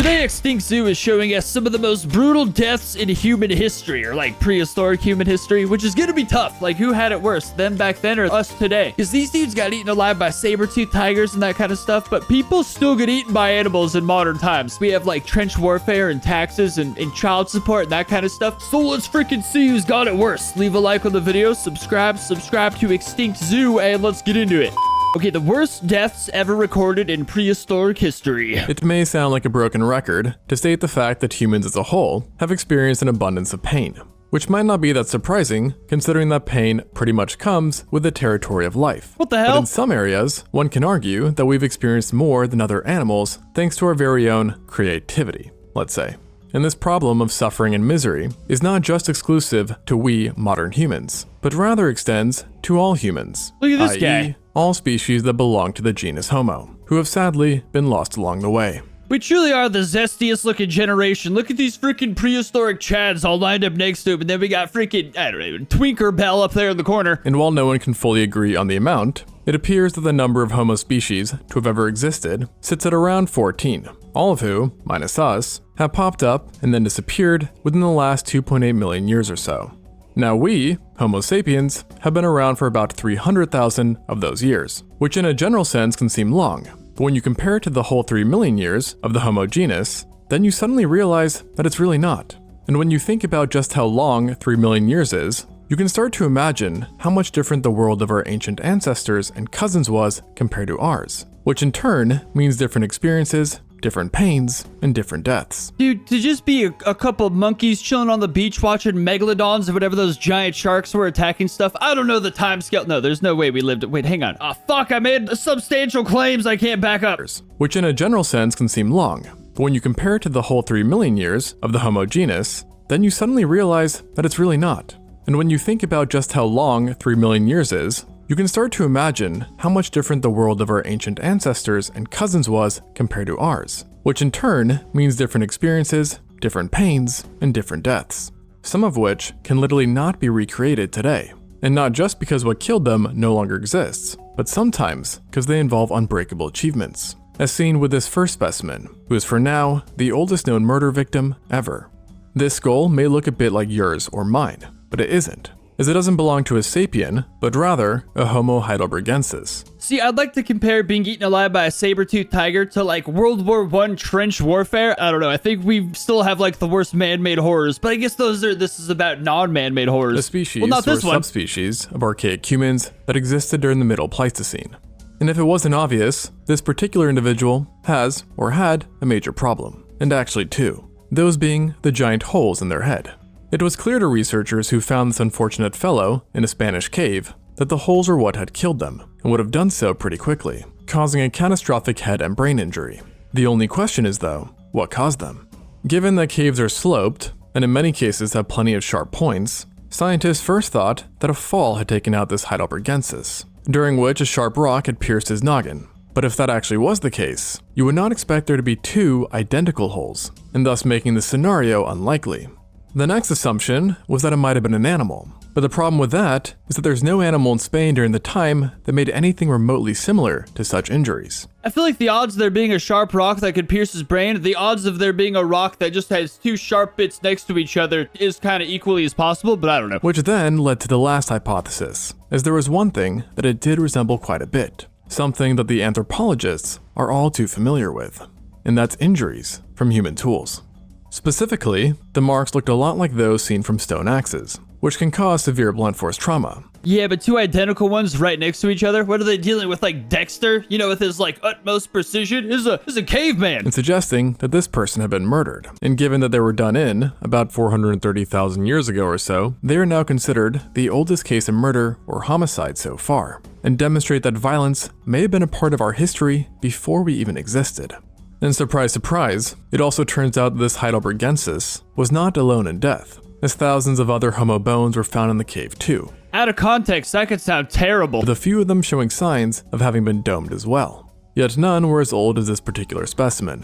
Today, Extinct Zoo is showing us some of the most brutal deaths in human history, or like prehistoric human history, which is gonna be tough. Like, who had it worse, them back then or us today? Because these dudes got eaten alive by saber-toothed tigers and that kind of stuff, but people still get eaten by animals in modern times. We have like trench warfare and taxes and child support and that kind of stuff. So let's freaking see who's got it worse. Leave a like on the video, subscribe to Extinct Zoo, and let's get into it. Okay, the worst deaths ever recorded in prehistoric history. It may sound like a broken record to state the fact that humans as a whole have experienced an abundance of pain, which might not be that surprising considering that pain pretty much comes with the territory of life. What the hell? But in some areas, one can argue that we've experienced more than other animals thanks to our very own creativity, let's say. And this problem of suffering and misery is not just exclusive to we modern humans, but rather extends to all humans. Look at this guy. All species that belong to the genus Homo, who have sadly been lost along the way. We truly are the zestiest looking generation. Look at these freaking prehistoric chads all lined up next to him, and then we got freaking, I don't know, Twinkerbell up there in the corner. And while no one can fully agree on the amount, it appears that the number of Homo species to have ever existed sits at around 14, all of who, minus us, have popped up and then disappeared within the last 2.8 million years or so. Now we, Homo sapiens, have been around for about 300,000 of those years, which in a general sense can seem long, but when you compare it to the whole 3 million years of the Homo genus, then you suddenly realize that it's really not. And when you think about just how long 3 million years is, you can start to imagine how much different the world of our ancient ancestors and cousins was compared to ours, which in turn means different experiences, different pains, and different deaths. Dude, to just be a couple of monkeys chilling on the beach watching megalodons or whatever those giant sharks were attacking stuff. I don't know the time scale. No, there's no way we lived it. Wait, hang on. Oh, fuck, I made substantial claims I can't back up. Which in a general sense can seem long, but when you compare it to the whole 3 million years of the Homo genus, then you suddenly realize that it's really not. And when you think about just how long 3 million years is, you can start to imagine how much different the world of our ancient ancestors and cousins was compared to ours, which in turn means different experiences, different pains, and different deaths, some of which can literally not be recreated today. And not just because what killed them no longer exists, but sometimes because they involve unbreakable achievements, as seen with this first specimen, who is for now the oldest known murder victim ever. This skull may look a bit like yours or mine, but it isn't, as it doesn't belong to a sapien, but rather a Homo heidelbergensis. See, I'd like to compare being eaten alive by a saber-toothed tiger to like World War I trench warfare. I don't know, I think we still have like the worst man-made horrors, but I guess this is about non-man-made horrors. A species well, not this or one. subspecies of archaic humans that existed during the Middle Pleistocene. And if it wasn't obvious, this particular individual has, or had, a major problem. And actually two. Those being the giant holes in their head. It was clear to researchers who found this unfortunate fellow in a Spanish cave that the holes are what had killed them, and would have done so pretty quickly, causing a catastrophic head and brain injury. The only question is though, what caused them? Given that caves are sloped, and in many cases have plenty of sharp points, scientists first thought that a fall had taken out this heidelbergensis, during which a sharp rock had pierced his noggin. But if that actually was the case, you would not expect there to be two identical holes, and thus making the scenario unlikely. The next assumption was that it might have been an animal, but the problem with that is that there's no animal in Spain during the time that made anything remotely similar to such injuries. I feel like the odds of there being a sharp rock that could pierce his brain, the odds of there being a rock that just has two sharp bits next to each other is kind of equally as possible, but I don't know. Which then led to the last hypothesis, as there was one thing that it did resemble quite a bit, something that the anthropologists are all too familiar with, and that's injuries from human tools. Specifically, the marks looked a lot like those seen from stone axes, which can cause severe blunt force trauma. Yeah, but two identical ones right next to each other? What are they dealing with, like Dexter? You know, with his, like, utmost precision? This is a caveman! And suggesting that this person had been murdered. And given that they were done in about 430,000 years ago or so, they are now considered the oldest case of murder or homicide so far, and demonstrate that violence may have been a part of our history before we even existed. And surprise, surprise, it also turns out that this heidelbergensis was not alone in death, as thousands of other Homo bones were found in the cave too. Out of context, that could sound terrible. With a few of them showing signs of having been domed as well. Yet none were as old as this particular specimen.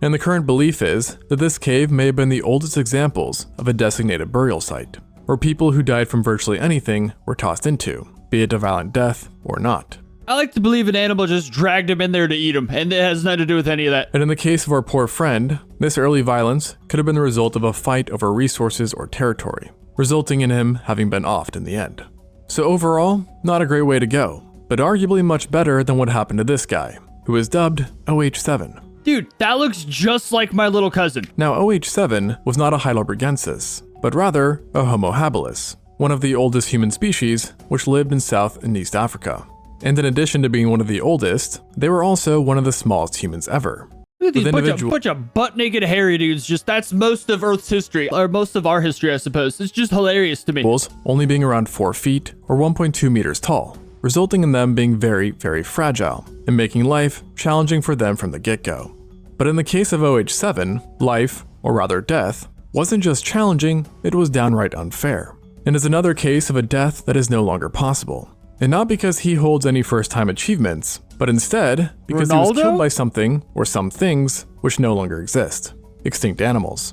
And the current belief is that this cave may have been the oldest examples of a designated burial site, where people who died from virtually anything were tossed into, be it a violent death or not. I like to believe an animal just dragged him in there to eat him, and it has nothing to do with any of that. And in the case of our poor friend, This early violence could have been the result of a fight over resources or territory, resulting in him having been offed in the end. So overall, not a great way to go, but arguably much better than what happened to this guy, who is dubbed OH7. Dude, that looks just like my little cousin. Now OH7 was not a Heidelbergensis, but rather a Homo habilis, one of the oldest human species which lived in South and East Africa. And in addition to being one of the oldest, they were also one of the smallest humans ever. Look at these bunch of butt-naked hairy dudes. That's most of Earth's history, or most of our history, I suppose. It's just hilarious to me. Only being around 4 feet or 1.2 meters tall, resulting in them being very, very fragile and making life challenging for them from the get-go. But in the case of OH7, life, or rather death, wasn't just challenging, it was downright unfair. And is another case of a death that is no longer possible. And not because he holds any first-time achievements, but instead because he was killed by something or some things which no longer exist, extinct animals.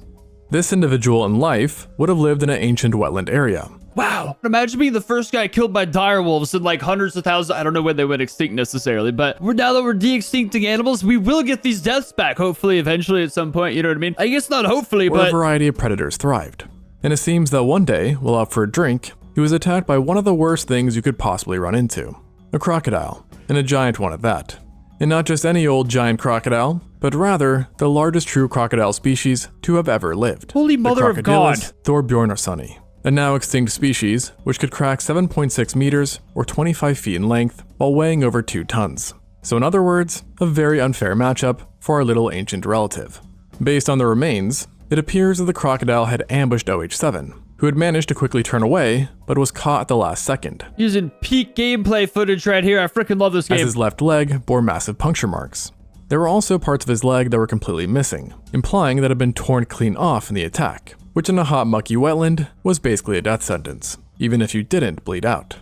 This individual in life would have lived in an ancient wetland area. Wow. Imagine being the first guy killed by direwolves in like hundreds of thousands. I don't know when they went extinct necessarily, but now that we're de-extincting animals, we will get these deaths back, hopefully, eventually at some point, you know what I mean? I guess not hopefully, but... a variety of predators thrived. And it seems that one day, while out for a drink, he was attacked by one of the worst things you could possibly run into. A crocodile, and a giant one at that. And not just any old giant crocodile, but rather the largest true crocodile species to have ever lived. Holy mother of God. Thorbjornarsoni, a now extinct species which could crack 7.6 meters or 25 feet in length while weighing over 2 tons. So in other words, a very unfair matchup for our little ancient relative. Based on the remains, it appears that the crocodile had ambushed OH7, who had managed to quickly turn away, but was caught at the last second. Using peak gameplay footage right here. I freaking love this game. As his left leg bore massive puncture marks. There were also parts of his leg that were completely missing, implying that it had been torn clean off in the attack, which in a hot, mucky wetland was basically a death sentence, even if you didn't bleed out.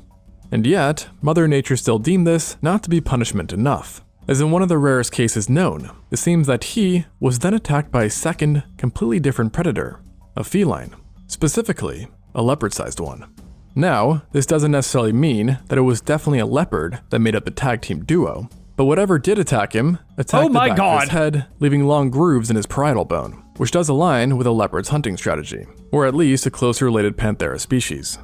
And yet, Mother Nature still deemed this not to be punishment enough. As in one of the rarest cases known, it seems that he was then attacked by a second, completely different predator, a feline. Specifically, a leopard-sized one. Now, this doesn't necessarily mean that it was definitely a leopard that made up the tag team duo, but whatever did attack him, attacked the back of his head, leaving long grooves in his parietal bone, which does align with a leopard's hunting strategy, or at least a closely related Panthera species.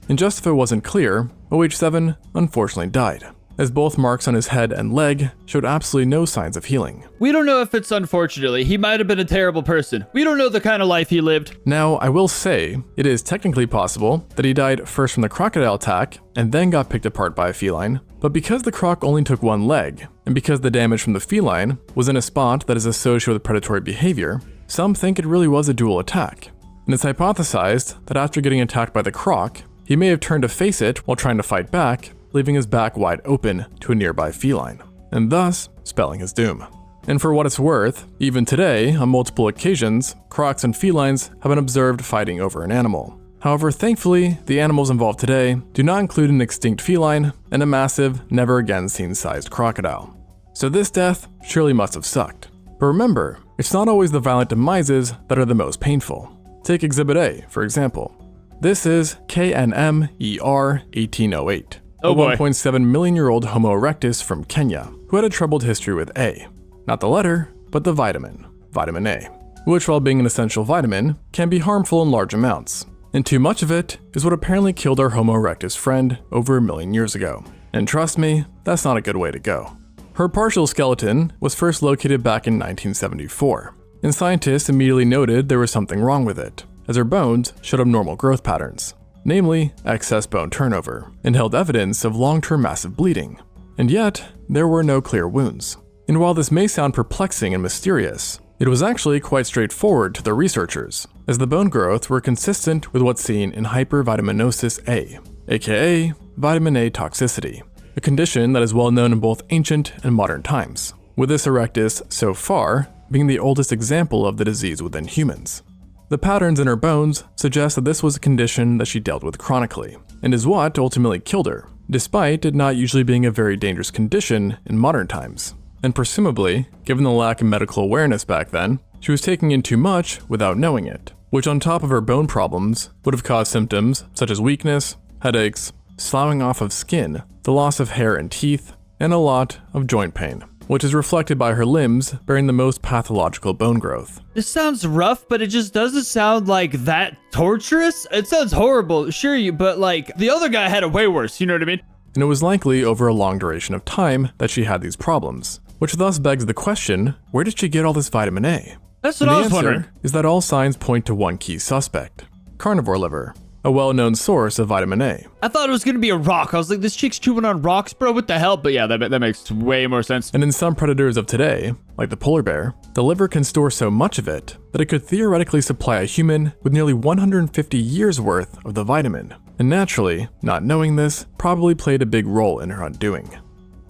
And just if it wasn't clear, OH7 unfortunately died, as both marks on his head and leg showed absolutely no signs of healing. We don't know if it's unfortunately. He might have been a terrible person. We don't know the kind of life he lived. Now, I will say, it is technically possible that he died first from the crocodile attack and then got picked apart by a feline, but because the croc only took one leg, and because the damage from the feline was in a spot that is associated with predatory behavior, some think it really was a dual attack. And it's hypothesized that after getting attacked by the croc, he may have turned to face it while trying to fight back, leaving his back wide open to a nearby feline, and thus spelling his doom. And for what it's worth, even today, on multiple occasions, crocs and felines have been observed fighting over an animal. However, thankfully, the animals involved today do not include an extinct feline and a massive, never-again-seen sized crocodile. So this death surely must have sucked. But remember, it's not always the violent demises that are the most painful. Take Exhibit A, for example. This is KNMER 1808. A 1.7 million-year-old Homo erectus from Kenya, who had a troubled history with A. Not the letter, but the vitamin, vitamin A, which while being an essential vitamin, can be harmful in large amounts. And too much of it is what apparently killed our Homo erectus friend over 1 million years ago. And trust me, that's not a good way to go. Her partial skeleton was first located back in 1974, and scientists immediately noted there was something wrong with it, as her bones showed abnormal growth patterns, namely excess bone turnover, and held evidence of long-term massive bleeding. And yet, there were no clear wounds. And while this may sound perplexing and mysterious, it was actually quite straightforward to the researchers, as the bone growth were consistent with what's seen in hypervitaminosis A, aka vitamin A toxicity, a condition that is well known in both ancient and modern times, with this erectus so far being the oldest example of the disease within humans. The patterns in her bones suggest that this was a condition that she dealt with chronically, and is what ultimately killed her, despite it not usually being a very dangerous condition in modern times. And presumably, given the lack of medical awareness back then, she was taking in too much without knowing it, which on top of her bone problems would have caused symptoms such as weakness, headaches, sloughing off of skin, the loss of hair and teeth, and a lot of joint pain. which is reflected by her limbs bearing the most pathological bone growth. This sounds rough, but it just doesn't sound like that torturous. It sounds horrible, sure, but like the other guy had it way worse, you know what I mean? And it was likely over a long duration of time that she had these problems, which thus begs the question, where did she get all this vitamin A? That's what I was wondering. The answer is that all signs point to one key suspect: carnivore liver, a well-known source of vitamin A. I thought it was gonna be a rock. I was like, this chick's chewing on rocks, bro. What the hell? But yeah, that makes way more sense. And in some predators of today, like the polar bear, the liver can store so much of it that it could theoretically supply a human with nearly 150 years worth of the vitamin. And naturally, not knowing this probably played a big role in her undoing.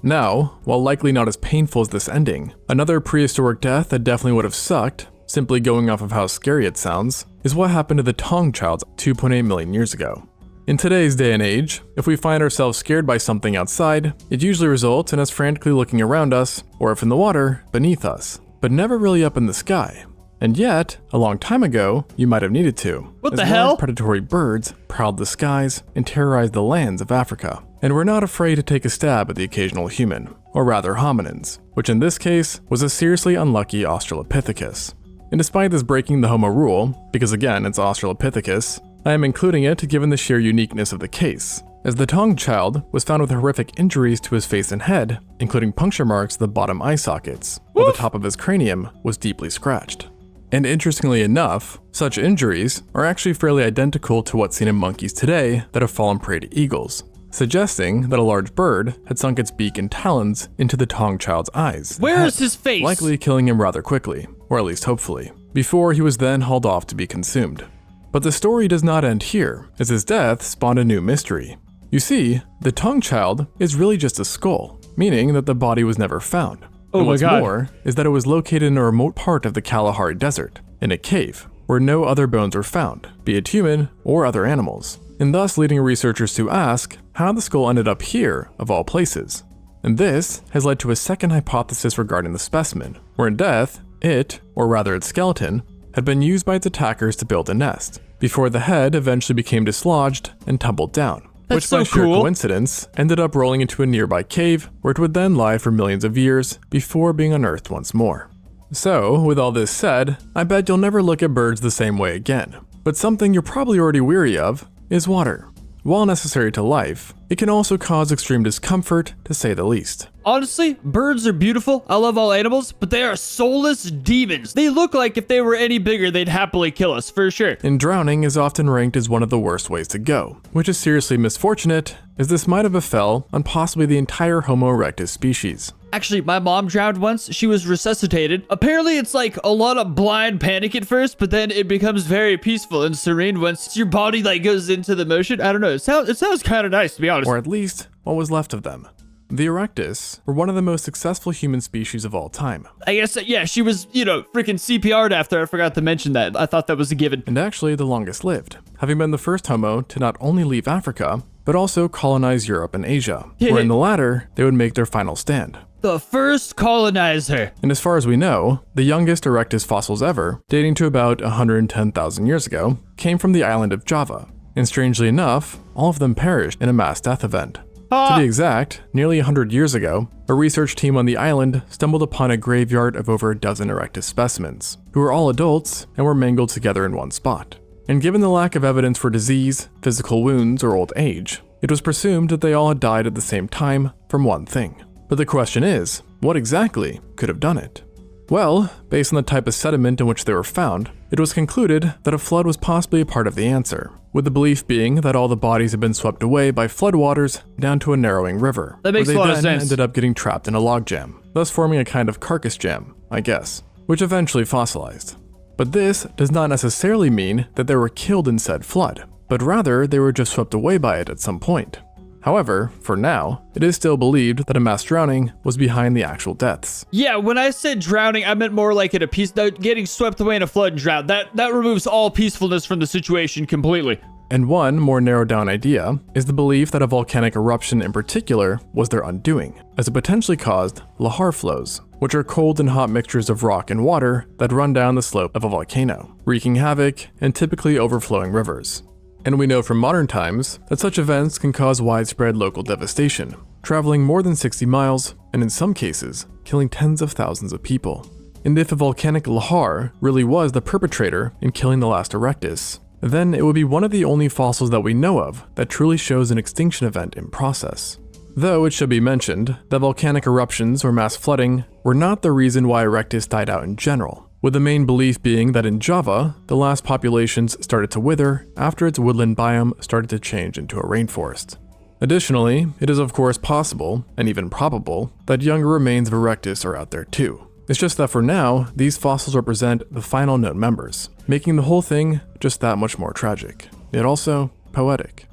Now, while likely not as painful as this ending, another prehistoric death that definitely would have sucked, simply going off of how scary it sounds, is what happened to the Tong Childs 2.8 million years ago. In today's day and age, if we find ourselves scared by something outside, it usually results in us frantically looking around us, or if in the water, beneath us, but never really up in the sky. And yet, a long time ago, you might have needed to. What as the hell? large predatory birds prowled the skies and terrorized the lands of Africa, and were not afraid to take a stab at the occasional human, or rather hominins, which in this case was a seriously unlucky Australopithecus. And despite this breaking the Homo rule, because again it's Australopithecus, I am including it given the sheer uniqueness of the case, as the Tong child was found with horrific injuries to his face and head, including puncture marks to the bottom eye sockets, while the top of his cranium was deeply scratched. And interestingly enough, such injuries are actually fairly identical to what's seen in monkeys today that have fallen prey to eagles, suggesting that a large bird had sunk its beak and talons into the Tong child's eyes. Where is his face? Likely killing him rather quickly, or at least hopefully, before he was then hauled off to be consumed. But the story does not end here, as his death spawned a new mystery. You see, the Tong child is really just a skull, meaning that the body was never found. Oh And my what's God. more is that it was located in a remote part of the Kalahari Desert, in a cave, where no other bones were found, be it human or other animals, and thus leading researchers to ask how the skull ended up here, of all places. And this has led to a second hypothesis regarding the specimen, where in death, it, or rather its skeleton, had been used by its attackers to build a nest, before the head eventually became dislodged and tumbled down. That's Which by so sheer cool. coincidence ended up rolling into a nearby cave where it would then lie for millions of years before being unearthed once more. So, with all this said, I bet you'll never look at birds the same way again. But something you're probably already weary of is water. While necessary to life, it can also cause extreme discomfort, to say the least. Honestly, birds are beautiful. I love all animals, but they are soulless demons. They look like if they were any bigger, they'd happily kill us, for sure. And drowning is often ranked as one of the worst ways to go, which is seriously misfortunate, as this might have befell on possibly the entire Homo erectus species. Actually, my mom drowned once. She was resuscitated. Apparently, it's like a lot of blind panic at first, but then it becomes very peaceful and serene once your body like goes into the motion. I don't know. It sounds kind of nice, to be honest. Or at least, what was left of them. The erectus were one of the most successful human species of all time, I guess, yeah, she was, freaking CPR'd after. I forgot to mention that. I thought that was a given. and actually the longest lived, having been the first Homo to not only leave Africa, but also colonize Europe and Asia, where in the latter, they would make their final stand. The first colonizer. And as far as we know, the youngest erectus fossils ever, dating to about 110,000 years ago, came from the island of Java. And strangely enough, all of them perished in a mass death event. To be exact, nearly 100 years ago, a research team on the island stumbled upon a graveyard of over a dozen erectus specimens, who were all adults and were mangled together in one spot. And given the lack of evidence for disease, physical wounds, or old age, it was presumed that they all had died at the same time from one thing. But the question is, what exactly could have done it? Well, based on the type of sediment in which they were found, it was concluded that a flood was possibly a part of the answer, with the belief being that all the bodies had been swept away by floodwaters down to a narrowing river, That makes where a lot they of then sense. ended up getting trapped in a logjam, thus forming a kind of carcass jam, I guess, which eventually fossilized. But this does not necessarily mean that they were killed in said flood, but rather they were just swept away by it at some point. However, for now, it is still believed that a mass drowning was behind the actual deaths. Yeah, when I said drowning, I meant more like getting swept away in a flood and drowned. That removes all peacefulness from the situation completely. And one more narrowed down idea is the belief that a volcanic eruption in particular was their undoing, as it potentially caused lahar flows, which are cold and hot mixtures of rock and water that run down the slope of a volcano, wreaking havoc and typically overflowing rivers. And we know from modern times that such events can cause widespread local devastation, traveling more than 60 miles and in some cases, killing tens of thousands of people. And if a volcanic lahar really was the perpetrator in killing the last erectus, then it would be one of the only fossils that we know of that truly shows an extinction event in process. Though it should be mentioned that volcanic eruptions or mass flooding were not the reason why erectus died out in general, with the main belief being that in Java, the last populations started to wither after its woodland biome started to change into a rainforest. Additionally, it is of course possible, and even probable, that younger remains of erectus are out there too. It's just that for now, these fossils represent the final known members, making the whole thing just that much more tragic, yet also poetic.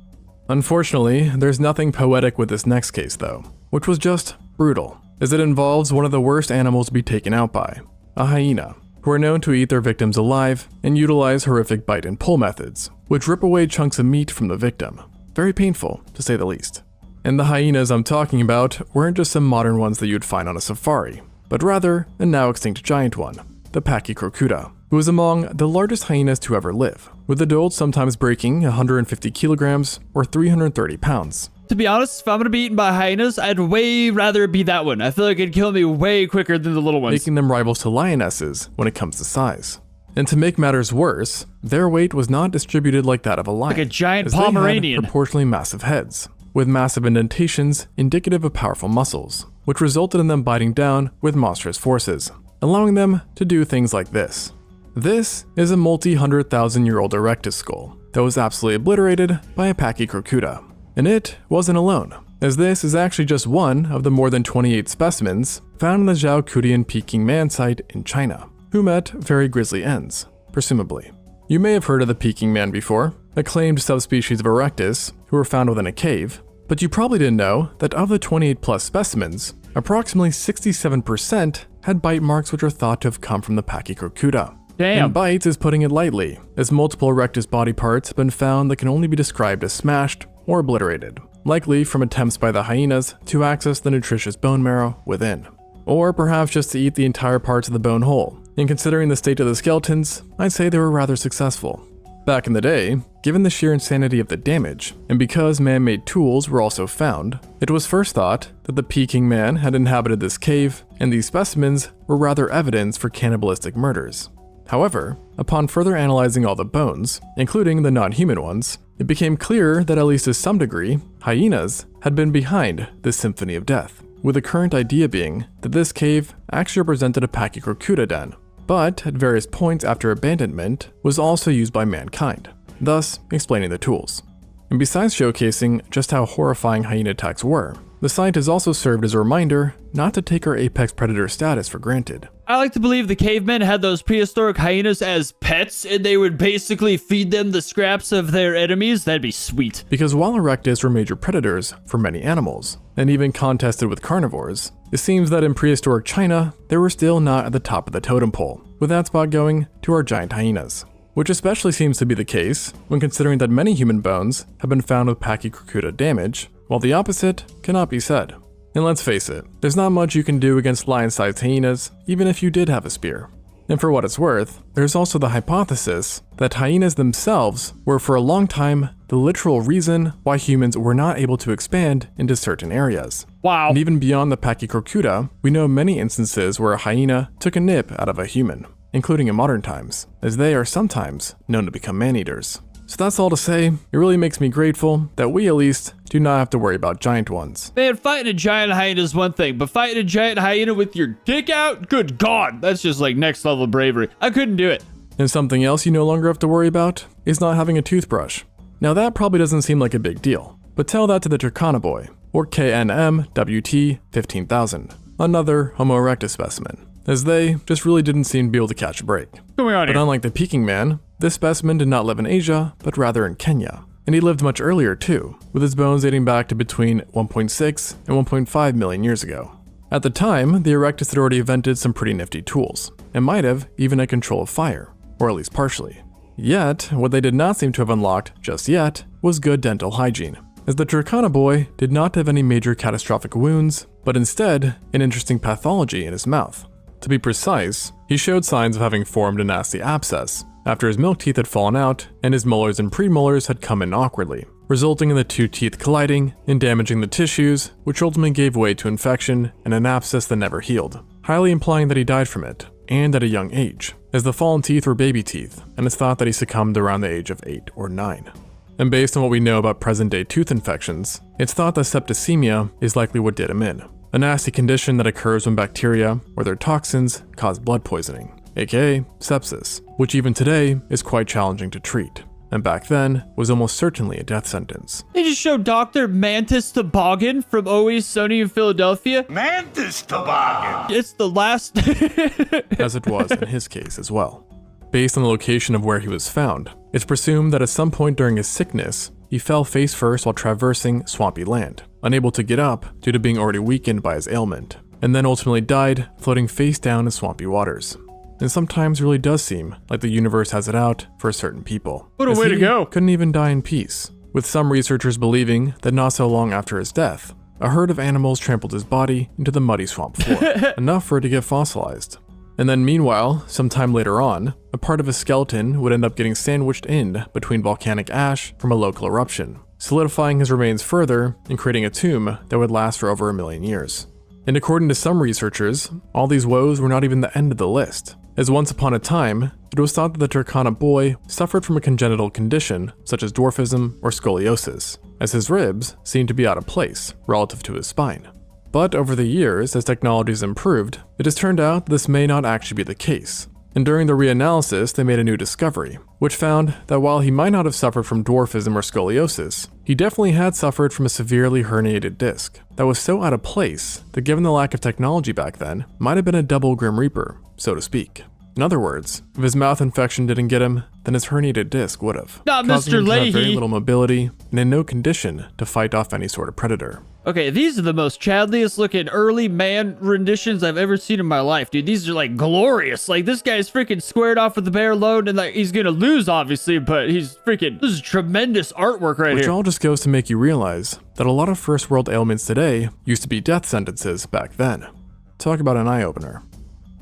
Unfortunately, there's nothing poetic with this next case though, which was just brutal, as it involves one of the worst animals to be taken out by, a hyena, who are known to eat their victims alive and utilize horrific bite and pull methods, which rip away chunks of meat from the victim. Very painful, to say the least. And the hyenas I'm talking about weren't just some modern ones that you'd find on a safari, but rather a now extinct giant one, the Pachycrocuta, who is among the largest hyenas to ever live, with adults sometimes breaking 150 kilograms or 330 pounds. To be honest, if I'm gonna be eaten by hyenas, I'd way rather be that one. I feel like it'd kill me way quicker than the little ones. Making them rivals to lionesses when it comes to size. And to make matters worse, their weight was not distributed like that of a lion. Like a giant as Pomeranian. They had proportionally massive heads, with massive indentations indicative of powerful muscles, which resulted in them biting down with monstrous forces, allowing them to do things like this. This is a multi-100,000-year-old erectus skull that was absolutely obliterated by a Pachycrocuta. And it wasn't alone, as this is actually just one of the more than 28 specimens found in the Zhaokutian Peking Man site in China, who met very grisly ends, presumably. You may have heard of the Peking Man before, a claimed subspecies of erectus who were found within a cave, but you probably didn't know that of the 28 plus specimens, approximately 67% had bite marks which are thought to have come from the Pachycrocuta. Damn. And bites is putting it lightly, as multiple erectus body parts have been found that can only be described as smashed or obliterated, likely from attempts by the hyenas to access the nutritious bone marrow within, or perhaps just to eat the entire parts of the bone whole. And considering the state of the skeletons, I'd say they were rather successful. Back in the day, given the sheer insanity of the damage, and because man-made tools were also found, it was first thought that the Peking Man had inhabited this cave, and these specimens were rather evidence for cannibalistic murders. However, upon further analyzing all the bones, including the non-human ones, it became clear that at least to some degree, hyenas had been behind this symphony of death, with the current idea being that this cave actually represented a Pachycrocuta den, but at various points after abandonment was also used by mankind, thus explaining the tools. And besides showcasing just how horrifying hyena attacks were, the site has also served as a reminder not to take our apex predator status for granted. I like to believe the cavemen had those prehistoric hyenas as pets, and they would basically feed them the scraps of their enemies. That'd be sweet. Because while erectus were major predators for many animals, and even contested with carnivores, it seems that in prehistoric China, they were still not at the top of the totem pole, with that spot going to our giant hyenas. Which especially seems to be the case when considering that many human bones have been found with Pachycrocuta damage, while the opposite cannot be said. And let's face it, there's not much you can do against lion-sized hyenas, even if you did have a spear. And for what it's worth, there's also the hypothesis that hyenas themselves were for a long time the literal reason why humans were not able to expand into certain areas. Wow. And even beyond the Pachycrocuta, we know many instances where a hyena took a nip out of a human, including in modern times, as they are sometimes known to become man-eaters. So that's all to say, it really makes me grateful that we at least do not have to worry about giant ones. Man, fighting a giant hyena is one thing, but fighting a giant hyena with your dick out? Good God, that's just like next level bravery. I couldn't do it. And something else you no longer have to worry about is not having a toothbrush. Now that probably doesn't seem like a big deal, but tell that to the Turkana or KNMWT 15,000, another Homo erectus specimen, as they just really didn't seem to be able to catch a break. What's going on But here? unlike the Peking Man, this specimen did not live in Asia, but rather in Kenya. And he lived much earlier too, with his bones dating back to between 1.6 and 1.5 million years ago. At the time, the erectus had already invented some pretty nifty tools, and might have even had control of fire, or at least partially. Yet, what they did not seem to have unlocked just yet was good dental hygiene, as the Turkana did not have any major catastrophic wounds, but instead, an interesting pathology in his mouth. To be precise, he showed signs of having formed a nasty abscess after his milk teeth had fallen out and his molars and premolars had come in awkwardly, resulting in the two teeth colliding and damaging the tissues, which ultimately gave way to infection and an abscess that never healed, highly implying that he died from it, and at a young age, as the fallen teeth were baby teeth, and it's thought that he succumbed around the age of 8 or 9. And based on what we know about present-day tooth infections, it's thought that septicemia is likely what did him in, a nasty condition that occurs when bacteria or their toxins cause blood poisoning, aka sepsis, which even today is quite challenging to treat, and back then was almost certainly a death sentence. They just showed Dr. Mantis Toboggan from Always Sunny in Philadelphia. Mantis Toboggan! It's the last... As it was in his case as well. Based on the location of where he was found, it's presumed that at some point during his sickness, he fell face first while traversing swampy land, unable to get up due to being already weakened by his ailment, and then ultimately died floating face down in swampy waters. And sometimes it really does seem like the universe has it out for certain people. What a as way to he go. Couldn't even die in peace, with some researchers believing that not so long after his death, a herd of animals trampled his body into the muddy swamp floor, enough for it to get fossilized. And then meanwhile, sometime later on, a part of his skeleton would end up getting sandwiched in between volcanic ash from a local eruption, solidifying his remains further and creating a tomb that would last for over 1 million years. And according to some researchers, all these woes were not even the end of the list, as once upon a time, it was thought that the Turkana boy suffered from a congenital condition such as dwarfism or scoliosis, as his ribs seemed to be out of place relative to his spine. But over the years, as technology has improved, it has turned out that this may not actually be the case. And during the reanalysis, they made a new discovery, which found that while he might not have suffered from dwarfism or scoliosis, he definitely had suffered from a severely herniated disc that was so out of place that, given the lack of technology back then, might have been a double Grim Reaper, so to speak. In other words, if his mouth infection didn't get him, then his herniated disc would have, Not causing Mr. him to have very Leahy. little mobility and in no condition to fight off any sort of predator. Okay, these are the most chadliest looking early man renditions I've ever seen in my life, dude. These are like glorious. Like, this guy's freaking squared off with the bare load, and like he's gonna lose, obviously, but he's freaking... This is tremendous artwork right Which here. all just goes to make you realize that a lot of first world ailments today used to be death sentences back then. Talk about an eye-opener.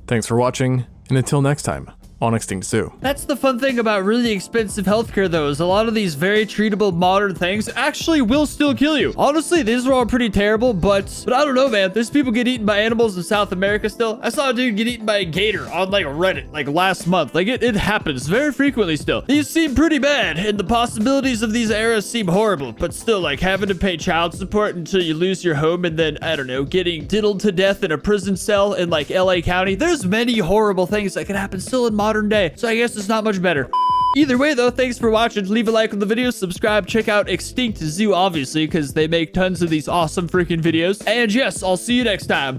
Thanks for watching, and until next time, on Extinct Zoo. That's the fun thing about really expensive healthcare, though, is a lot of these very treatable modern things actually will still kill you. Honestly, these are all pretty terrible, but I don't know, man. There's people get eaten by animals in South America still. I saw a dude get eaten by a gator on like Reddit like last month. Like it happens very frequently still. These seem pretty bad, and the possibilities of these eras seem horrible, but still, like having to pay child support until you lose your home, and then, I don't know, getting diddled to death in a prison cell in like LA County. There's many horrible things that can happen still in modern day, so I guess it's not much better. Either way, though, thanks for watching. Leave a like on the video, subscribe, check out Extinct Zoo, obviously, because they make tons of these awesome freaking videos. And yes, I'll see you next time.